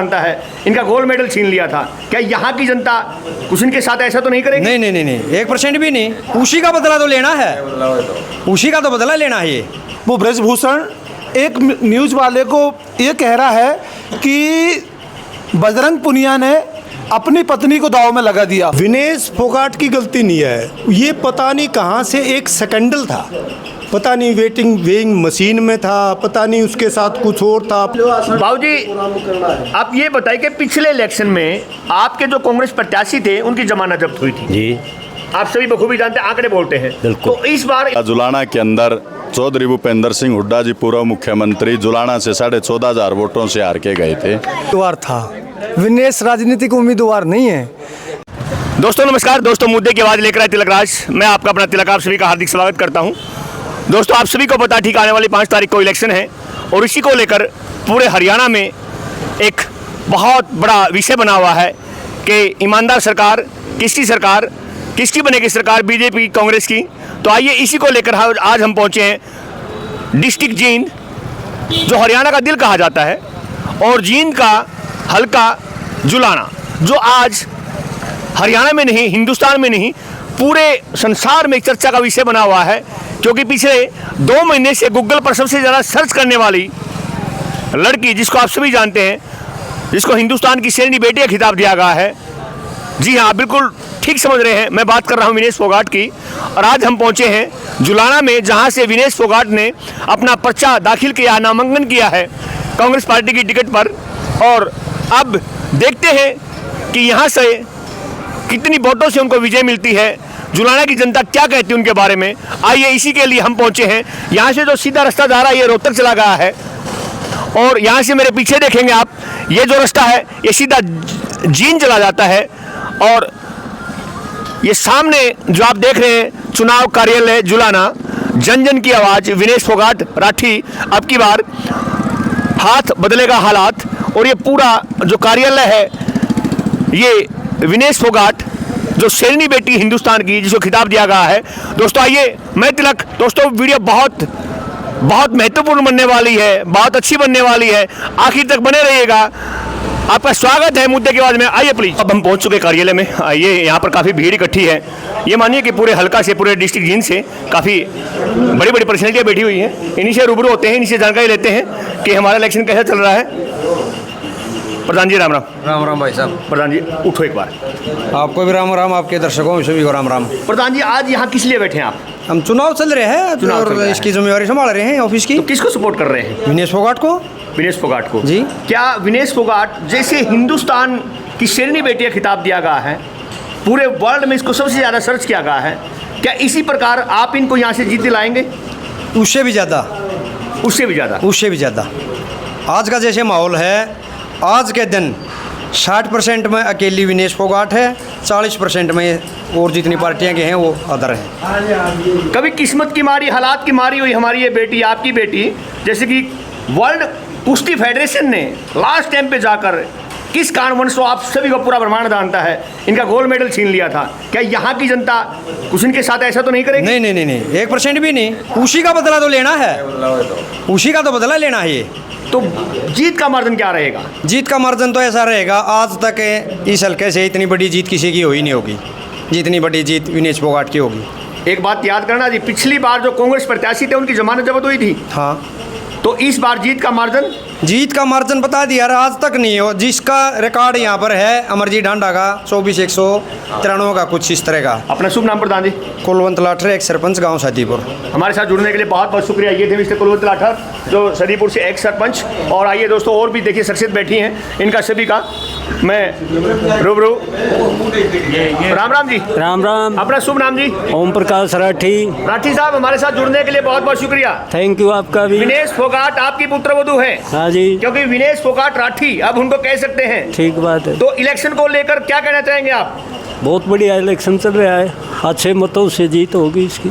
जानता है, इनका गोल्ड मेडल छीन लिया था। क्या यहाँ की जनता कुछ इनके साथ ऐसा तो नहीं करेगी? नहीं नहीं नहीं नहीं, 1% भी नहीं। उसी का बदला तो लेना है, उसी का तो बदला लेना है। ये वो ब्रजभूषण एक न्यूज़ वाले को ये कह रहा है कि बजरंग पुनिया ने अपनी पत्नी को दांव में लगा दिया। विनेश फोगाट की गलती नहीं है, ये पता नहीं कहाँ से एक स्कैंडल था, पता नहीं वेइंग मशीन में था, पता नहीं उसके साथ कुछ और था। बाबूजी आप ये बताइए कि पिछले इलेक्शन में आपके जो कांग्रेस प्रत्याशी थे उनकी जमानत जब्त हुई थी जी, आप सभी बखूबी जानते हैं, आंकड़े बोलते हैं। बिल्कुल। तो इस बार जुलाना के अंदर चौधरी भूपेंद्र सिंह हुड्डा जी पूर्व मुख्यमंत्री जुलाना से 14,500 वोटों से हार के गए थे। उम्मीदवार था, विनेश राजनीतिक उम्मीदवार नहीं है। दोस्तों नमस्कार, दोस्तों मुद्दे की आवाज़ लेकर आए तिलक राज, मैं आपका अपना तिलक, आप सभी का हार्दिक स्वागत करता हूं। दोस्तों आप सभी को पता ठीक आने वाली 5 तारीख को इलेक्शन है और इसी को लेकर पूरे हरियाणा में एक बहुत बड़ा विषय बना हुआ है कि ईमानदार सरकार, किसकी बनेगी सरकार, बीजेपी कांग्रेस की। तो आइए इसी को लेकर आज हम पहुंचे हैं डिस्ट्रिक्ट जींद, जो हरियाणा का दिल कहा जाता है, और जींद का हल्का जुलाना, जो आज हरियाणा में नहीं, हिंदुस्तान में नहीं, पूरे संसार में एक चर्चा का विषय बना हुआ है। क्योंकि पिछले 2 महीने से गूगल पर सबसे ज़्यादा सर्च करने वाली लड़की, जिसको आप सभी जानते हैं, जिसको हिंदुस्तान की शेरनी बेटी का खिताब दिया गया है, जी हाँ बिल्कुल ठीक समझ रहे हैं, मैं बात कर रहा हूँ विनेश फोगाट की। और आज हम पहुँचे हैं जुलाना में, जहाँ से विनेश फोगाट ने अपना पर्चा दाखिल किया, नामांकन किया है कांग्रेस पार्टी की टिकट पर। और अब देखते हैं कि यहाँ से कितनी वोटों से उनको विजय मिलती है, जुलाना की जनता क्या कहती है उनके बारे में। आइए इसी के लिए हम पहुँचे हैं। यहाँ से जो सीधा रास्ता जा रहा है ये रोहतक चला गया है, और यहाँ से मेरे पीछे देखेंगे आप, ये जो रास्ता है ये सीधा जींद चला जाता है। और ये सामने जो आप देख रहे हैं चुनाव कार्यालय जुलाना, जन जन की आवाज़, विनेश फोगाट राठी, अब की बार हाथ बदलेगा हालात। और ये पूरा जो कार्यालय है ये विनेश फोगाट, जो शेरनी बेटी हिंदुस्तान की, जिसको खिताब दिया गया है। दोस्तों आइए, मैं तिलक, दोस्तों वीडियो बहुत महत्वपूर्ण बनने वाली है, बहुत अच्छी बनने वाली है, आखिर तक बने रहिएगा। आपका स्वागत है मुद्दे की आवाज़ में। आइए प्लीज। अब हम पहुंच चुके कार्यालय में। आइए, यहाँ पर काफ़ी भीड़ इकट्ठी है। ये मानिए कि पूरे हल्का से, पूरे डिस्ट्रिक्ट जींद से काफ़ी बड़ी बड़ी पर्सनैलिटियाँ बैठी हुई हैं। इन्हीं से रूबरू होते हैं, इन्हीं से जानकारी लेते हैं कि हमारा इलेक्शन कैसा चल रहा है। प्रधान जी राम राम। राम राम भाई साहब। प्रधान जी उठो एक बार। आपको भी राम राम, आपके दर्शकों सभी को राम राम। प्रधान जी आज यहाँ किस लिए बैठे हैं आप? हम चुनाव चल रहे हैं और इसकी जिम्मेवारी संभाल रहे हैं ऑफिस की। तो किसको सपोर्ट कर रहे हैं? विनेश फोगाट को। विनेश फोगाट को जी। क्या विनेश फोगाट जैसे हिंदुस्तान की शेरनी बेटी का खिताब दिया गया है, पूरे वर्ल्ड में इसको सबसे ज़्यादा सर्च किया गया है, क्या इसी प्रकार आप इनको यहाँ से जीत दिलाएंगे? उससे भी ज़्यादा, उससे भी ज़्यादा, उससे भी ज़्यादा। आज का जैसे माहौल है, आज के दिन 60% में अकेली विनेश फोगाट है, 40% में और जितनी पार्टियां के हैं वो अदर हैं। कभी किस्मत की मारी, हालात की मारी हुई हमारी ये बेटी, आपकी बेटी, जैसे कि वर्ल्ड कुश्ती फेडरेशन ने लास्ट टाइम पे जाकर किस कारणवश, आप सभी को पूरा ब्रह्मांड जानता है, इनका गोल्ड मेडल छीन लिया था। क्या यहाँ की जनता कुछ इनके साथ ऐसा तो नहीं करेगी? नहीं नहीं नहीं नहीं, 1% भी नहीं। उसी का बदला तो लेना है, उसी का तो बदला लेना है। ये तो जीत का मार्जिन क्या रहेगा? जीत का मार्जिन तो ऐसा रहेगा, आज तक इस हल्के से इतनी बड़ी जीत किसी की हो ही नहीं होगी, जितनी बड़ी जीत विनेश फोगाट की होगी। एक बात याद करना जी, पिछली बार जो कांग्रेस प्रत्याशी थे उनकी जमानत जब्त हुई थी। हाँ, तो इस बार जीत का मार्जिन? जीत का मार्जिन बता दिया, आज तक नहीं हो। जिसका रिकॉर्ड यहाँ पर है अमरजीत ढांडा का 24,193 का, कुछ इस तरह का। अपना शुभ नाम प्रधान जी? कुलवंत लाठर, एक सरपंच, गांव सदीपुर। हमारे साथ जुड़ने के लिए बहुत बहुत शुक्रिया। ये थे मिस्टर कुलवंत लाठर, जो सदीपुर से एक सरपंच। और आइए दोस्तों, और भी देखिए शख्सियत बैठी हैं, इनका सभी का मैं रूबरू। राम राम जी। राम राम। अपना शुभ नाम जी? ओम प्रकाश राठी। राठी साहब, हमारे साथ जुड़ने के लिए बहुत बहुत शुक्रिया। थैंक यू आपका भी। विनेश फोगाट आपकी पुत्रवधू है? हाँ जी। क्योंकि विनेश फोगाट राठी अब उनको कह सकते हैं। ठीक बात है। तो इलेक्शन को लेकर क्या कहना चाहेंगे आप? बहुत बढ़िया इलेक्शन चल रहा है, अच्छे मतों से जीत होगी इसकी।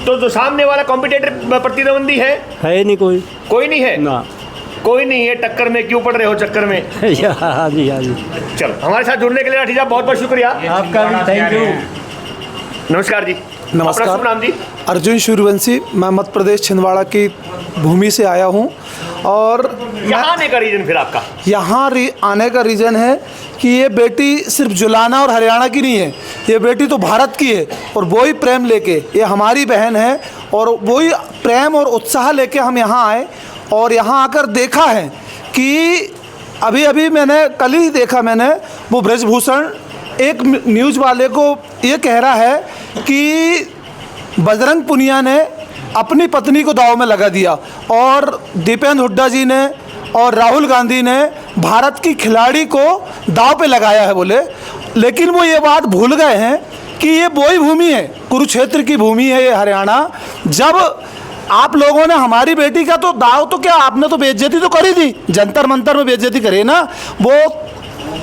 तो जो सामने वाला कॉम्पिटिटर प्रतिद्वंदी है नहीं कोई नहीं है ना, कोई नहीं है। टक्कर में क्यों पड़ रहे हो, चक्कर में? हाँ जी हाँ जी। चलो, हमारे साथ जुड़ने के लिए राठी साहब बहुत बहुत शुक्रिया आपका भी। Thank you. नमस्कार जी। अपना शुभ नाम नमस्कार, जी? अर्जुन सूर्यवंशी। मैं मध्य प्रदेश छिंदवाड़ा की भूमि से आया हूं और यहाँ आने का रीजन फिर आपका? यहाँ आने का रीज़न है कि ये बेटी सिर्फ जुलाना और हरियाणा की नहीं है, ये बेटी तो भारत की है। और वही प्रेम लेके, ये हमारी बहन है और वही प्रेम और उत्साह लेके हम यहाँ आए और यहाँ आकर देखा है कि अभी अभी मैंने कल ही देखा, मैंने वो ब्रजभूषण एक न्यूज़ वाले को ये कह रहा है कि बजरंग पुनिया ने अपनी पत्नी को दांव में लगा दिया और दीपेंद्र हुड्डा जी ने और राहुल गांधी ने भारत की खिलाड़ी को दांव पे लगाया है बोले। लेकिन वो ये बात भूल गए हैं कि ये वही भूमि है, कुरुक्षेत्र की भूमि है ये हरियाणा। जब आप लोगों ने हमारी बेटी का तो दाव तो क्या, आपने तो बेइज्जती तो करी थी, जंतर मंतर में बेइज्जती करी ना, वो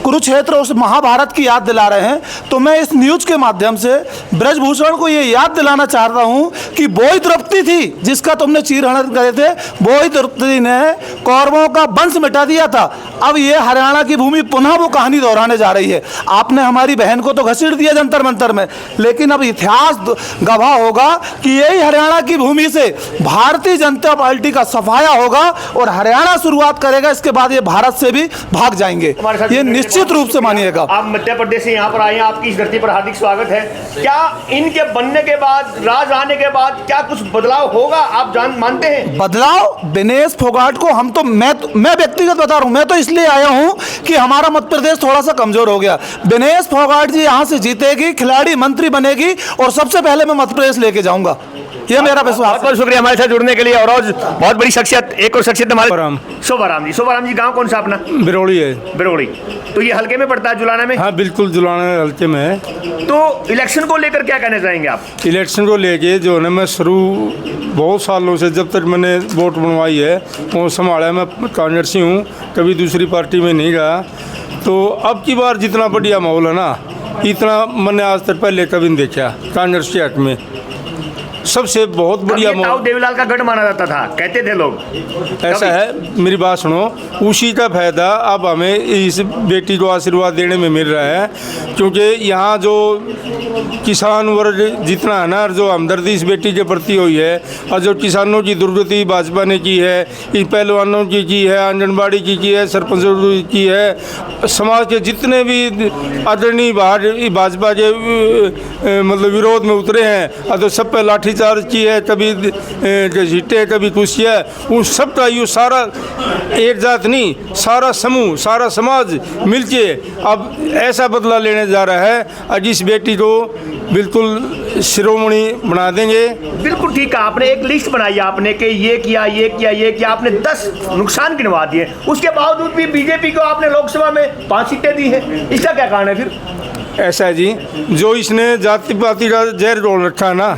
कुरुक्षेत्र उस महाभारत की याद दिला रहे हैं। तो मैं इस न्यूज़ के माध्यम से ब्रजभूषण को ये याद दिलाना चाहता हूँ कि वही द्रौपदी थी जिसका तुमने चीरहरण करे थे, वही द्रौपदी ने कौरवों का वंश मिटा दिया था। अब ये हरियाणा की भूमि पुनः वो कहानी दोहराने जा रही है। आपने हमारी बहन को तो घसीट दिया जंतर मंतर में, लेकिन अब इतिहास गवाह होगा कि यही हरियाणा की भूमि से भारतीय जनता पार्टी का सफाया होगा और हरियाणा शुरुआत करेगा। इसके बाद ये भारत से भी भाग जाएंगे, ये निश्चित रूप से मानिएगा। आप मध्य प्रदेश से यहाँ पर आए हैं, आपकी इस धरती पर हार्दिक स्वागत है। क्या इनके बनने के बाद, राज आने के बाद क्या कुछ बदलाव होगा, आप मानते हैं? बदलाव विनेश फोगाट को हम तो मैं व्यक्तिगत बता रहा हूँ, मैं तो इसलिए आया हूँ कि हमारा मध्य प्रदेश थोड़ा सा कमजोर हो गया। विनेश फोगाट जी यहाँ से जीतेगी, खिलाड़ी मंत्री बनेगी और सबसे पहले मैं मध्य प्रदेश लेके जाऊंगा, ये मेरा विश्वास। बहुत बहुत शुक्रिया हमारे साथ जुड़ने के लिए। और आज बहुत बड़ी शख्सियत, एक और शख्सियत हमारे शोभाराम जी। गांव कौन सा अपना? बिरोड़ी है। बिरोड़ी, तो ये हल्के में पड़ता है, जुलाना में? हाँ बिल्कुल, जुलाना हल्के में है। तो इलेक्शन को लेकर क्या कहना चाहेंगे आप? इलेक्शन को लेके जो है ना, मैं शुरू बहुत सालों से, जब तक मैंने वोट बनवाई है वो संभाला, मैं कांग्रेसी हूँ, कभी दूसरी पार्टी में नहीं गया। तो अब की बार जितना बढ़िया माहौल है ना, इतना मैंने आज तक पहले कभी नहीं देखा कांग्रेस के हक में। सबसे बहुत बढ़िया ताऊ देवीलाल का गढ़ माना जाता था, कहते थे लोग। ऐसा है, मेरी बात सुनो, उसी का फायदा अब हमें इस बेटी को आशीर्वाद देने में मिल रहा है, क्योंकि यहाँ जो किसान वर्ग जितना है ना, जो हमदर्दी इस बेटी के प्रति हुई है और जो किसानों की दुर्गति भाजपा ने की है, इन पहलवानों की है, आंगनबाड़ी की है, सरपंचों की है, समाज के जितने भी अग्रणी भाजपा के मतलब विरोध में उतरे हैं, तो सब पे लाठीचार्ज की है, कभी घसीटे, कभी कुछ किया, उन सब का ये सारा एक जात नहीं, सारा समूह, सारा समाज मिलके अब ऐसा बदला लेने जा रहा है। आज इस बेटी को बिल्कुल शिरोमणि बना देंगे। बिल्कुल ठीक है, आपने एक लिस्ट बनाई आपने कि ये किया, ये किया, ये किया, आपने 10 नुकसान गिनवा दिए, उसके बावजूद भी बीजेपी को आपने लोकसभा में 5 सीटें दी हैं, इसका क्या कारण है फिर? ऐसा है जी, जो इसने जाति पाति का जहर घोल रखा है ना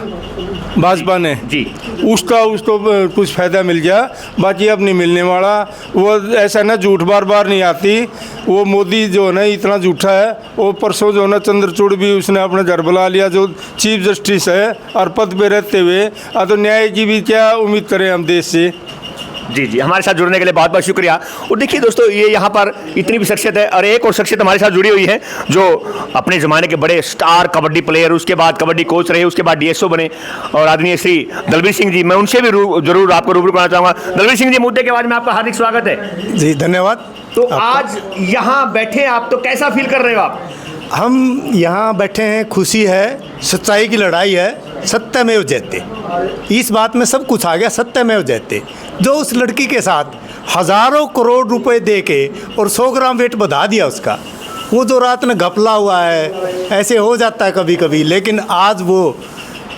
भाजपा ने जी, उसको कुछ फ़ायदा मिल गया, बाकी अब नहीं मिलने वाला। वो ऐसा ना, झूठ बार बार नहीं आती। वो मोदी जो है ना इतना झूठा है, वो परसों जो है ना चंद्रचूड़ भी उसने अपने घर बुला लिया, जो चीफ जस्टिस है, और पद पे रहते हुए। तो न्याय की भी क्या उम्मीद करें हम देश से। जी जी, हमारे साथ जुड़ने के लिए बहुत बहुत शुक्रिया। और देखिए दोस्तों, ये यहाँ पर इतनी भी शख्सियत है, और एक और शख्सियत हमारे साथ जुड़ी हुई है जो अपने ज़माने के बड़े स्टार कबड्डी प्लेयर, उसके बाद कबड्डी कोच रहे, उसके बाद डीएसओ बने, और आदरणीय श्री दलबीर सिंह जी। मैं उनसे भी जरूर आपको रूबरू कराना चाहूँगा। दलबीर सिंह जी, मुद्दे के बारे में आपका हार्दिक स्वागत है। जी धन्यवाद। तो आज यहाँ बैठे आप, तो कैसा फील कर रहे हो आप? हम यहाँ बैठे हैं, खुशी है, सच्चाई की लड़ाई है, सत्यमेव जयते। इस बात में सब कुछ आ गया, सत्यमेव जयते। जो उस लड़की के साथ हज़ारों करोड़ रुपए दे के और 100 ग्राम वेट बढ़ा दिया उसका, वो जो रात में घपला हुआ है, ऐसे हो जाता है कभी कभी, लेकिन आज वो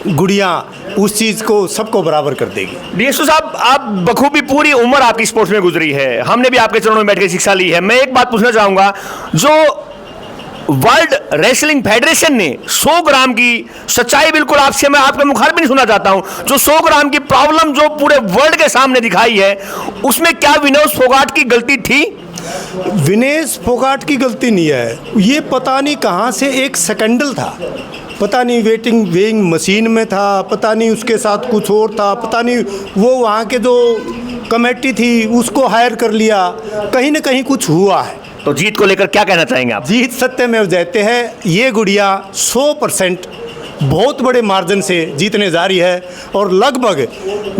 गुड़िया उस चीज़ को सबको बराबर कर देगी। डीएसओ साहब, आप बखूबी पूरी उम्र आपकी स्पोर्ट्स में गुजरी है, हमने भी आपके चरणों में बैठ के शिक्षा ली है। मैं एक बात पूछना चाहूँगा, जो वर्ल्ड रेसलिंग फेडरेशन ने 100 ग्राम की सच्चाई, बिल्कुल आपसे मैं आपके मुखार भी नहीं सुनना चाहता हूं, जो 100 ग्राम की प्रॉब्लम जो पूरे वर्ल्ड के सामने दिखाई है, उसमें क्या विनेश फोगाट की गलती थी? विनेश फोगाट की गलती नहीं है, ये पता नहीं कहाँ से एक स्कैंडल था, पता नहीं वेइंग मशीन में था, पता नहीं उसके साथ कुछ और था, पता नहीं वो वहाँ के जो कमेटी थी उसको हायर कर लिया, कहीं ना कहीं कुछ हुआ है। तो जीत को लेकर क्या कहना चाहेंगे आप? जीत सत्यमेव जयते हैं। ये गुड़िया 100% बहुत बड़े मार्जिन से जीतने जा रही है। और लगभग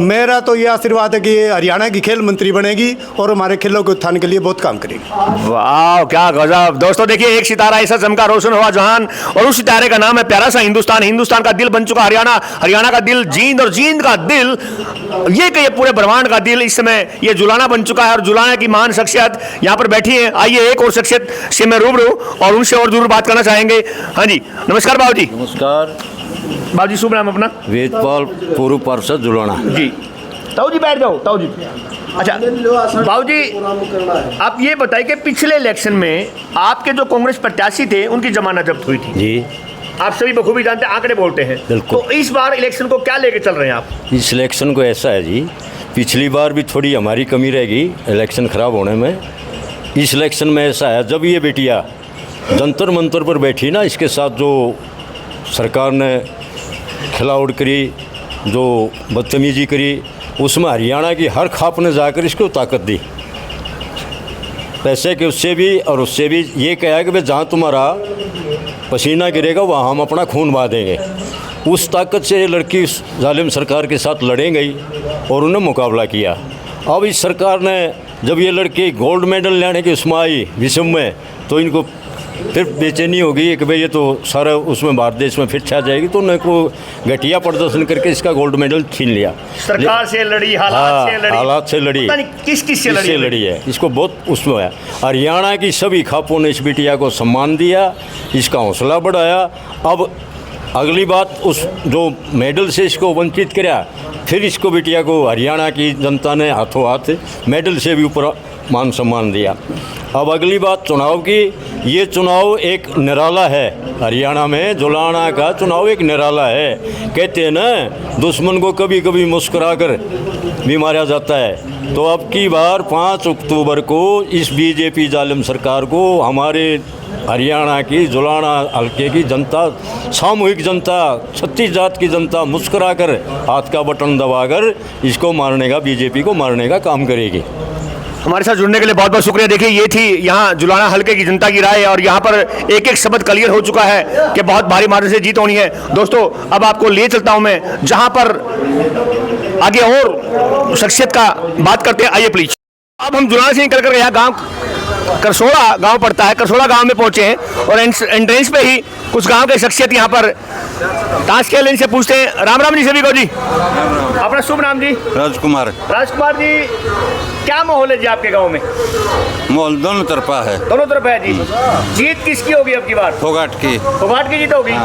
मेरा तो ये आशीर्वाद है कि ये हरियाणा की खेल मंत्री बनेगी और हमारे खेलों के उत्थान के लिए बहुत काम करेगी। वाह क्या गजब। दोस्तों देखिए, एक सितारा ऐसा चमका, रोशन हुआ जहान, और उस सितारे का नाम है प्यारा सा हिंदुस्तान। हिंदुस्तान का दिल बन चुका हरियाणा, हरियाणा का दिल जींद, और जींद का दिल ये कि ये पूरे ब्रह्मांड का दिल इस समय ये जुलाना बन चुका है। और जुलाना की महान शख्सियत यहाँ पर बैठी है। आइए एक और शख्सियत से मैं रूबरू और उनसे और जरूर बात करना चाहेंगे। हाँ जी, नमस्कार बाबू जी। नमस्कार बाबू जी, शुभ नाम अपना? वेदपाल, पूर्व पार्षद जुलाना जी। ताऊ जी बैठ जाओ, ताऊ जी। अच्छा बाबू जी, आप ये बताइए कि पिछले इलेक्शन में आपके जो कांग्रेस प्रत्याशी थे उनकी जमानत जब्त हुई थी। जी, आप सभी बखूबी जानते हैं, आंकड़े बोलते हैं। बिल्कुल। तो इस बार इलेक्शन को क्या लेके चल रहे हैं आप? इस इलेक्शन को ऐसा है जी, पिछली बार भी थोड़ी हमारी कमी रहेगी इलेक्शन ख़राब होने में। इस इलेक्शन में ऐसा है, जब ये बेटियाँ जंतर मंतर पर बैठी ना, इसके साथ जो सरकार ने खिलावट करी, जो बदतमीजी करी, उसमें हरियाणा की हर खाप ने जाकर इसको ताकत दी, पैसे के उससे भी और उससे भी। ये कहा कि भाई जहाँ तुम्हारा पसीना गिरेगा वहाँ हम अपना खून बहा देंगे। उस ताकत से ये लड़की उस जालिम सरकार के साथ लड़े गई और उन्हें मुकाबला किया। अब इस सरकार ने जब ये लड़की गोल्ड मेडल लेने की उसमें आई विश्व में, तो इनको फिर बेचैनी हो गई कि भाई ये तो सारा उसमें भारत देश में फिर छा जाएगी, तो उन्हें को घटिया प्रदर्शन करके इसका गोल्ड मेडल छीन लिया। सरकार से लड़ी, हालात से लड़ी, हालात से लड़ी, पता नहीं किस से लड़ी है। इसको बहुत उसमें है। हरियाणा की सभी खापों ने इस बिटिया को सम्मान दिया, इसका हौसला बढ़ाया। अब अगली बात, उस जो मेडल से इसको वंचित किया, फिर इसको बिटिया को हरियाणा की जनता ने हाथों हाथ मेडल से भी ऊपर मान सम्मान दिया। अब अगली बात चुनाव की। ये चुनाव एक निराला है, हरियाणा में जुलाना का चुनाव एक निराला है। कहते हैं ना, दुश्मन को कभी कभी मुस्कुरा कर भी मारा जाता है। तो अब की बार 5 अक्टूबर को इस बीजेपी जालिम सरकार को हमारे हरियाणा की जुलाना हल्के की जनता, सामूहिक जनता, 36 जात की जनता मुस्कुरा कर हाथ का बटन दबाकर इसको मारने का, बीजेपी को मारने का काम करेगी। हमारे साथ जुड़ने के लिए बहुत बहुत शुक्रिया। देखिए, ये थी यहाँ जुलाना हल्के की जनता की राय, और यहाँ पर एक एक शब्द क्लियर हो चुका है कि बहुत भारी मार्जिन से जीत होनी है। दोस्तों अब आपको ले चलता हूँ मैं जहाँ पर आगे और शख्सियत का बात करते हैं। आइए प्लीज। अब हम जुलाना से निकल कर यहाँ गाँव करसोड़ा गांव पड़ता है, करसोड़ा गांव में पहुंचे हैं, और एंट्रेंस पे ही कुछ गांव के शख्सियत यहाँ पर ताश खेल, इनसे पूछते हैं। राम राम जी सभी को जी। अपना शुभ नाम जी? राजकुमार। राजकुमार जी, क्या माहौल है जी आपके गांव में? माहौल दोनों तरफा है। दोनों तरफ है जी। जीत किसकी होगी अब की बार? फोगाट की। फोगाट की जीत होगी।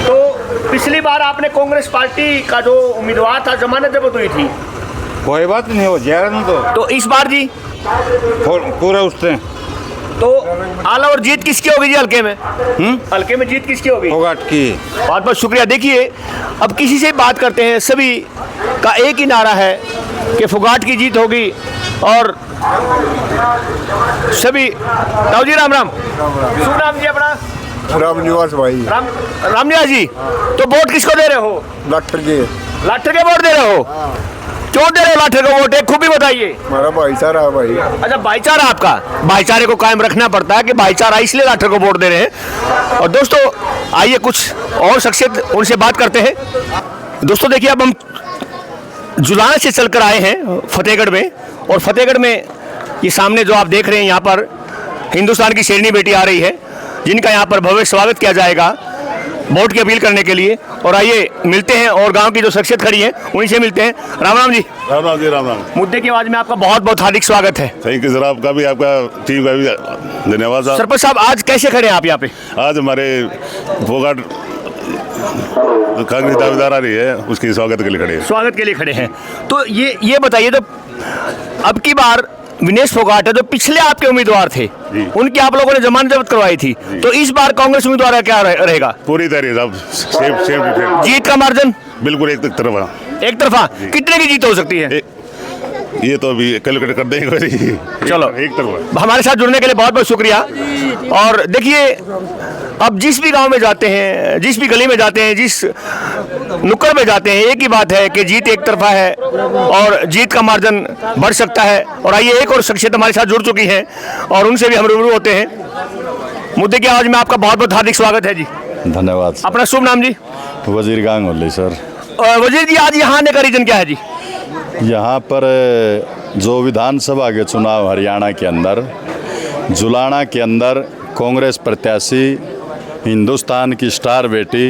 तो पिछली बार आपने कांग्रेस पार्टी का जो उम्मीदवार था, जमानत जब्त हुई थी। कोई बात नहीं, हो जाएगा। तो इस बार जी पूरा उठते हैं। तो आला और जीत किसकी होगी जी हल्के में? हल्के में जीत किसकी होगी? फोगाट की। बहुत बहुत शुक्रिया। देखिए, अब किसी से बात करते हैं, सभी का एक ही नारा है कि फोगाट की जीत होगी। और सभी ताऊ जी राम राम। शुभ नाम जी अपना? रामनिवास भाई। रामनिवास जी, तो वोट किसको दे रहे हो? लाठर के। लाठर के वोट दे रहे हो? क्यों दे रहे हो लाठर को वोट? एक खूबी बताइए। हमारा भाईचारा है भाई। अच्छा, भाईचारा आपका, भाईचारे को कायम रखना पड़ता है कि भाईचारा, इसलिए लाठर को वोट दे रहे हैं। और दोस्तों आइए कुछ और शख्सियत, उनसे बात करते हैं। दोस्तों देखिए, अब हम जुलाना से चलकर आए हैं फतेहगढ़ में, और फतेहगढ़ में ये सामने जो आप देख रहे हैं, यहाँ पर हिंदुस्तान की शेरनी बेटी आ रही है, जिनका यहाँ पर भव्य स्वागत किया जाएगा वोट की अपील करने के लिए। और आइए मिलते हैं, और गांव की जो शख्सियत खड़ी है उन्हीं से मिलते हैं। राम राम जी। राम राम जी। राम राम। मुद्दे की आवाज में आपका बहुत बहुत हार्दिक स्वागत है। थैंक यू सर, आपका भी, आपका टीम का भी धन्यवाद सर। सरपंच साहब, आज कैसे खड़े हैं आप यहाँ पे? आज हमारे फोगाट कांग्रेस दावेदार आ रही है, उसके स्वागत के लिए खड़े हैं। स्वागत के लिए खड़े हैं। तो ये बताइए, तो अब की बार विनेश फोगाट है, जो पिछले आपके उम्मीदवार थे, उनकी आप लोगों ने जमानत जब्त करवाई थी, तो इस बार कांग्रेस उम्मीदवार का क्या रहेगा? पूरी तरह साहब सेम जीत का मार्जिन बिल्कुल एक तरफा। एक तरफा। कितने की जीत हो सकती है? ये तो अभी कैलकुलेट कर देंगे। चलो, एक तरफा। हमारे साथ जुड़ने के लिए बहुत बहुत शुक्रिया। और देखिए, अब जिस भी गांव में जाते हैं, जिस भी गली में जाते हैं, जिस नुक्कड़ में जाते हैं, एक ही बात है कि जीत एक तरफा है और जीत का मार्जिन बढ़ सकता है। और आइए एक और शख्सियत हमारे साथ जुड़ चुकी हैं, और उनसे भी हम रूबरू होते हैं। मुद्दे की आवाज में आपका बहुत बहुत हार्दिक स्वागत है जी। धन्यवाद सर। अपना शुभ नाम जी? वजीर गांगुली सर। वजीर जी, आज यहाँ आने का रीजन क्या है जी? यहाँ पर जो विधानसभा के चुनाव हरियाणा के अंदर जुलाना के अंदर कांग्रेस प्रत्याशी हिंदुस्तान की स्टार बेटी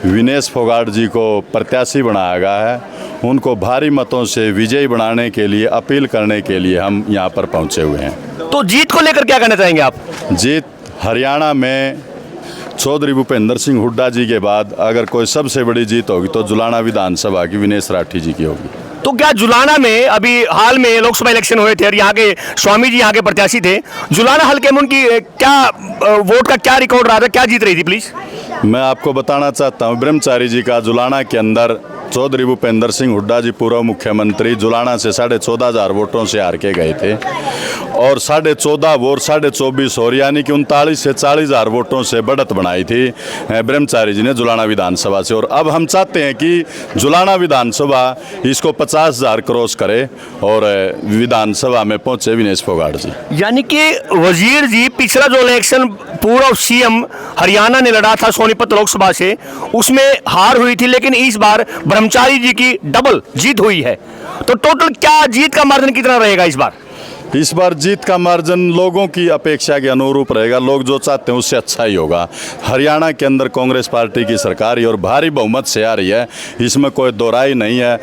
विनेश फोगाट जी को प्रत्याशी बनाया गया है। उनको भारी मतों से विजयी बनाने के लिए, अपील करने के लिए हम यहाँ पर पहुँचे हुए हैं। तो जीत को लेकर क्या कहना चाहेंगे आप? जीत हरियाणा में चौधरी भूपेंद्र सिंह हुड्डा जी के बाद अगर कोई सबसे बड़ी जीत होगी तो जुलाना विधानसभा की विनेश राठी जी की होगी। तो क्या जुलाना में अभी हाल में लोकसभा इलेक्शन हुए थे और यहाँ के स्वामी जी यहाँ के प्रत्याशी थे, जुलाना हल्के में उनकी क्या वोट का क्या रिकॉर्ड रहा था, क्या जीत रही थी प्लीज? मैं आपको बताना चाहता हूँ, ब्रह्मचारी जी का जुलाना के अंदर चौधरी भूपेंद्र सिंह हुड्डा जी पूर्व मुख्यमंत्री जुलाना से 14,500 वोटों से हार के गए थे और 14.5 वोट 24.5 और यानी कि 39 से 40,000 वोटों से बढ़त बनाई थी ब्रह्मचारी जी ने जुलाना विधानसभा से। और अब हम चाहते हैं कि जुलाना विधानसभा इसको 50,000 क्रॉस करे और विधानसभा में पहुंचे विनेश फोगाट जी। यानी कि वजीर जी, पिछला जो इलेक्शन पूर्व सीएम हरियाणा ने लड़ा था सोनीपत लोकसभा से, उसमें हार हुई थी, लेकिन इस बार ब्रह्मचारी जी की डबल जीत हुई है। तो टोटल क्या जीत का मार्जिन कितना रहेगा इस बार? इस बार जीत का मार्जिन लोगों की अपेक्षा के अनुरूप रहेगा। लोग जो चाहते हैं उससे अच्छा ही होगा। हरियाणा के अंदर कांग्रेस पार्टी की सरकार और भारी बहुमत से आ रही है, इसमें कोई दोहराई नहीं है।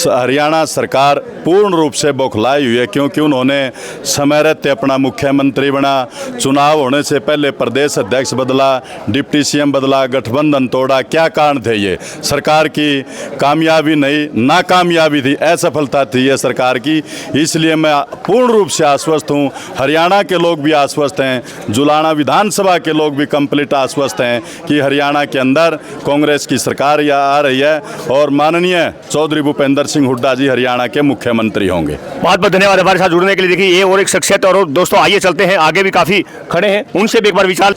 हरियाणा सरकार पूर्ण रूप से बौखलाई हुई है, क्योंकि उन्होंने समय रहते अपना मुख्यमंत्री बना, चुनाव होने से पहले प्रदेश अध्यक्ष बदला, डिप्टी सीएम बदला, गठबंधन तोड़ा। क्या कारण थे ये? सरकार की कामयाबी नहीं, नाकामयाबी थी, असफलता थी ये सरकार की। इसलिए मैं पूर्ण रूप से आश्वस्त हूँ, हरियाणा के लोग भी आश्वस्त हैं, जुलाना विधानसभा के लोग भी कंप्लीट आश्वस्त हैं कि हरियाणा के अंदर कांग्रेस की सरकार आ रही है और माननीय चौधरी भूपेंद्र सिंह हुड्डा जी हरियाणा के मुख्यमंत्री होंगे। बहुत बहुत धन्यवाद हमारे साथ जुड़ने के लिए। देखिए, ये और एक शख्सियत। और दोस्तों आइए चलते हैं, आगे भी काफ़ी खड़े हैं, उनसे भी एक बार विचार।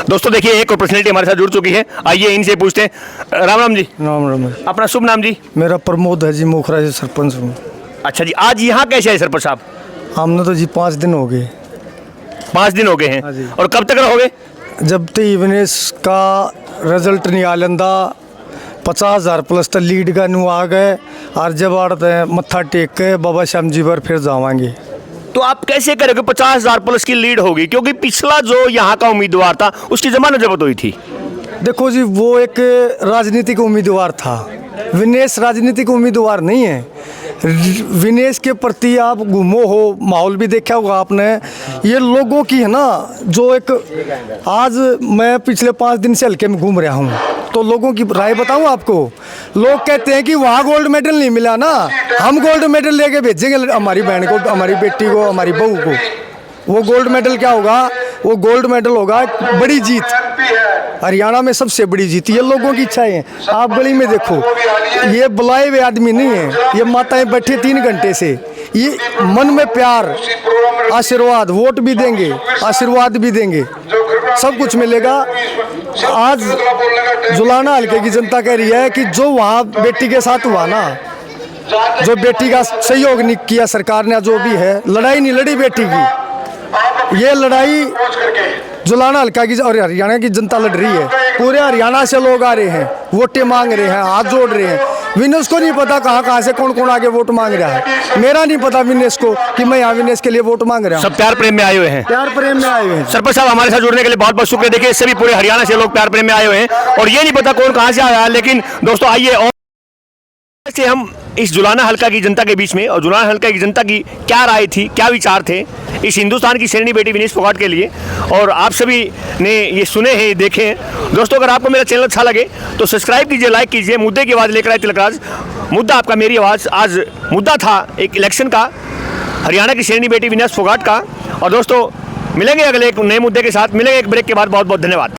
दोस्तों देखिए, एक और पर्सनैलिटी हमारे साथ जुड़ चुकी है, आइए इनसे पूछते हैं। राम राम जी। राम राम। अपना शुभ नाम जी? मेरा प्रमोद है जी, मोखरा से सरपंच हूँ। अच्छा जी, आज यहाँ कैसे है सरपंच साहब? हमने तो जी 5 दिन हो गए। 5 दिन हो गए हैं? हाँ जी। और कब तक रहोगे? जब तक विनेश का रिजल्ट नहीं आ लेंदा, 50,000 प्लस तक लीड का नू आ गए और जब आड़ते मत्था टेक के बाबा श्याम जी पर फिर जावांगे। तो आप कैसे करोगे 50,000 प्लस की लीड होगी? क्योंकि पिछला जो यहाँ का उम्मीदवार था उसकी जमानत जब्त हुई थी। देखो जी, वो एक राजनीतिक उम्मीदवार था, विनेश राजनीतिक उम्मीदवार नहीं है। विनेश के प्रति आप घूमो हो, माहौल भी देखा होगा आपने, ये लोगों की है ना, जो एक आज मैं पिछले 5 दिन से हल्के में घूम रहा हूँ, तो लोगों की राय बताऊँ आपको। लोग कहते हैं कि वहाँ गोल्ड मेडल नहीं मिला ना, हम गोल्ड मेडल लेके भेजेंगे हमारी बहन को, हमारी बेटी को, हमारी बहू को। वो गोल्ड मेडल क्या होगा? वो गोल्ड मेडल होगा बड़ी जीत, हरियाणा में सबसे बड़ी जीत। ये लोगों की इच्छाएं हैं। आप गली में देखो, ये बुलाए हुए आदमी नहीं है, ये माताएं बैठी 3 घंटे से, ये मन में प्यार, आशीर्वाद, वोट भी देंगे, आशीर्वाद भी देंगे, सब कुछ मिलेगा। आज जुलाना हल्के की जनता कह रही है कि जो वहाँ बेटी के साथ हुआ ना, जो बेटी का सहयोग नहीं किया सरकार ने, जो भी है, लड़ाई नहीं लड़ी बेटी की, ये लड़ाई जुलाना हल्का की और हरियाणा की जनता लड़ रही है। पूरे हरियाणा से लोग आ रहे हैं, वोटें मांग रहे हैं, हाथ जोड़ रहे हैं। विनेश को नहीं पता कहाँ से कौन कौन आगे वोट मांग रहा है। मेरा नहीं पता विनेश को कि मैं यहाँ विनेश के लिए वोट मांग रहा हूँ। सब प्यार प्रेम में आए हुए हैं। प्यार प्रेम में आए हुए हैं। सरपंच साहब, हमारे साथ जुड़ने के लिए बहुत बहुत शुक्रिया। देखिए, सभी पूरे हरियाणा से लोग प्यार प्रेम में आए हुए हैं और ये नहीं पता कौन कहाँ से आया है। लेकिन दोस्तों आइए, और से हम इस जुलाना हल्का की जनता के बीच में, और जुलाना हल्का की जनता की क्या राय थी, क्या विचार थे इस हिंदुस्तान की शेरनी बेटी विनेश फोगाट के लिए, और आप सभी ने ये सुने हैं, देखे हैं। दोस्तों, अगर आपको मेरा चैनल अच्छा लगे तो सब्सक्राइब कीजिए, लाइक कीजिए। मुद्दे की आवाज़ लेकर आए तिलकराज, मुद्दा आपका मेरी आवाज़। आज मुद्दा था एक इलेक्शन का, हरियाणा की शेरनी बेटी विनेश फोगाट का। और दोस्तों मिलेंगे अगले एक नए मुद्दे के साथ, मिलेंगे एक ब्रेक के बाद। बहुत बहुत धन्यवाद।